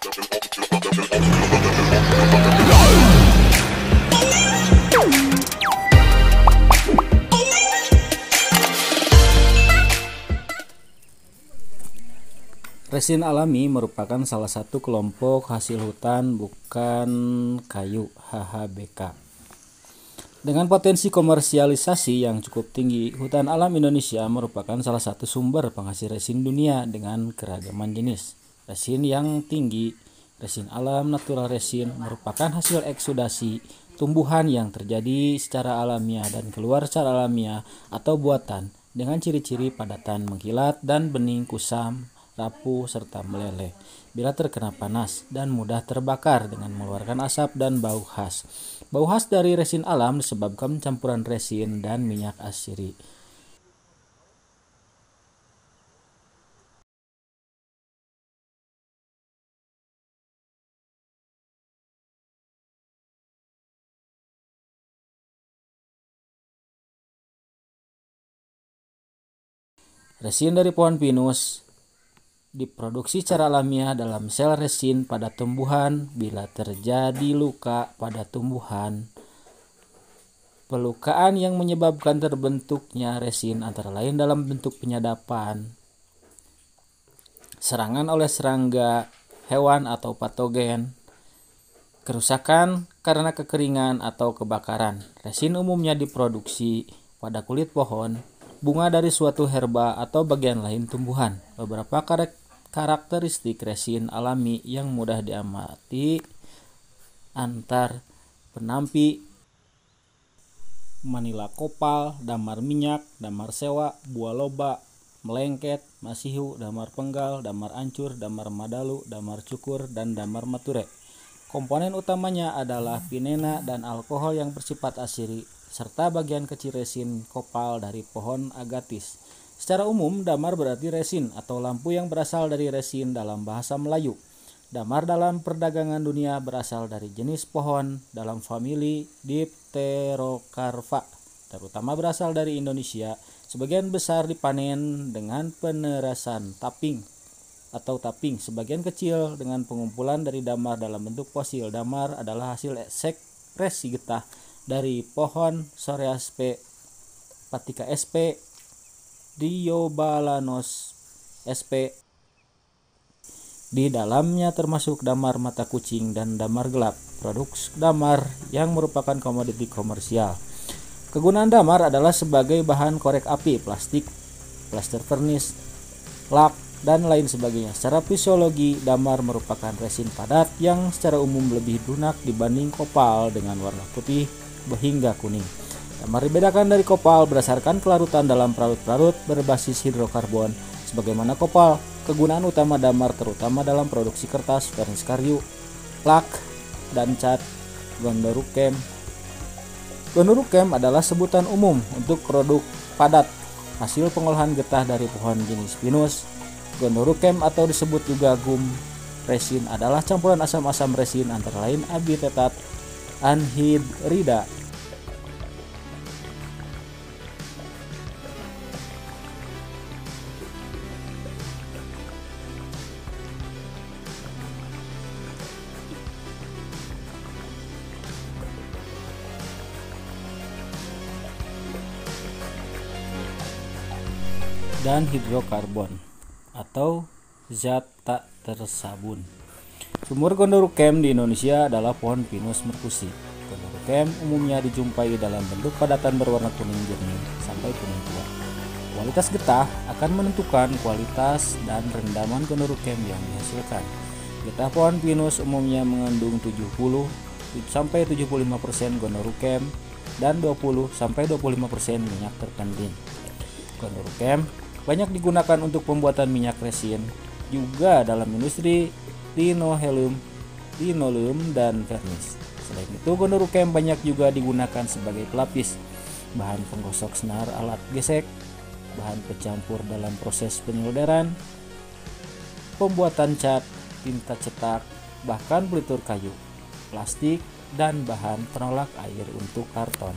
Resin alami merupakan salah satu kelompok hasil hutan bukan kayu (HHBK). Dengan potensi komersialisasi yang cukup tinggi, hutan alam Indonesia merupakan salah satu sumber penghasil resin dunia dengan keragaman jenis. Resin yang tinggi, resin alam natural resin, merupakan hasil eksudasi tumbuhan yang terjadi secara alamiah dan keluar secara alamiah atau buatan dengan ciri-ciri padatan mengkilat dan bening kusam, rapuh, serta meleleh bila terkena panas dan mudah terbakar dengan mengeluarkan asap dan bau khas. Bau khas dari resin alam disebabkan campuran resin dan minyak asiri. Resin dari pohon pinus diproduksi secara alamiah dalam sel resin pada tumbuhan. Bila terjadi luka pada tumbuhan, pelukaan yang menyebabkan terbentuknya resin antara lain dalam bentuk penyadapan, serangan oleh serangga, hewan atau patogen, kerusakan karena kekeringan atau kebakaran. Resin umumnya diproduksi pada kulit pohon, bunga dari suatu herba atau bagian lain tumbuhan. Beberapa karakteristik resin alami yang mudah diamati antar penampi: Manila kopal, damar minyak, damar sewa, buah loba, melengket, masihu, damar penggal, damar ancur, damar madalu, damar cukur, dan damar mature. Komponen utamanya adalah pinena dan alkohol yang bersifat asiri, serta bagian kecil resin kopal dari pohon agatis. Secara umum, damar berarti resin atau lampu yang berasal dari resin dalam bahasa Melayu. Damar dalam perdagangan dunia berasal dari jenis pohon dalam famili Dipterocarpa, terutama berasal dari Indonesia. Sebagian besar dipanen dengan penerasan tapping atau tapping. Sebagian kecil dengan pengumpulan dari damar dalam bentuk fosil. Damar adalah hasil sekresi getah dari pohon Psoriaspe, Patica sp, Diobalanos sp. Di dalamnya termasuk damar mata kucing dan damar gelap, produk damar yang merupakan komoditi komersial. Kegunaan damar adalah sebagai bahan korek api, plastik, plaster furnace, lak, dan lain sebagainya. Secara fisiologi, damar merupakan resin padat yang secara umum lebih lunak dibanding kopal dengan warna putih hingga kuning. Damar dibedakan dari kopal berdasarkan kelarutan dalam pelarut-pelarut berbasis hidrokarbon. Sebagaimana kopal, kegunaan utama damar terutama dalam produksi kertas, vernis kayu, lak, dan cat. Gondorukem. Gondorukem adalah sebutan umum untuk produk padat hasil pengolahan getah dari pohon jenis pinus. Gondorukem atau disebut juga gum resin adalah campuran asam-asam resin antara lain abitetat, anhidrida, dan hidrokarbon atau zat tak tersabun. Sumber Gondorukem di Indonesia adalah pohon Pinus mercusi. Gondorukem umumnya dijumpai dalam bentuk padatan berwarna kuning jernih sampai kuning tua. Kualitas getah akan menentukan kualitas dan rendaman Gondorukem yang dihasilkan. Getah pohon Pinus umumnya mengandung 70-75% Gondorukem dan 20-25% minyak terpenting. Gondorukem banyak digunakan untuk pembuatan minyak resin, juga dalam industri linoleum dan vernis. Selain itu, Gondorukem banyak juga digunakan sebagai pelapis, bahan penggosok senar alat gesek, bahan pencampur dalam proses penyolderan, pembuatan cat, tinta cetak, bahkan pelitur kayu, plastik, dan bahan penolak air untuk karton.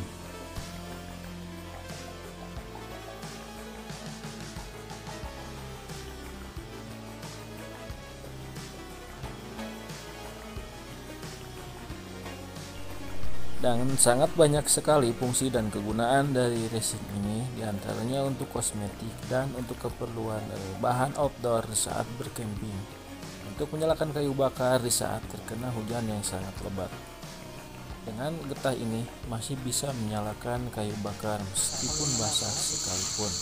Dan sangat banyak sekali fungsi dan kegunaan dari resin ini, diantaranya untuk kosmetik dan untuk keperluan bahan outdoor saat berkemping, untuk menyalakan kayu bakar di saat terkena hujan yang sangat lebat. Dengan getah ini masih bisa menyalakan kayu bakar meskipun basah sekalipun.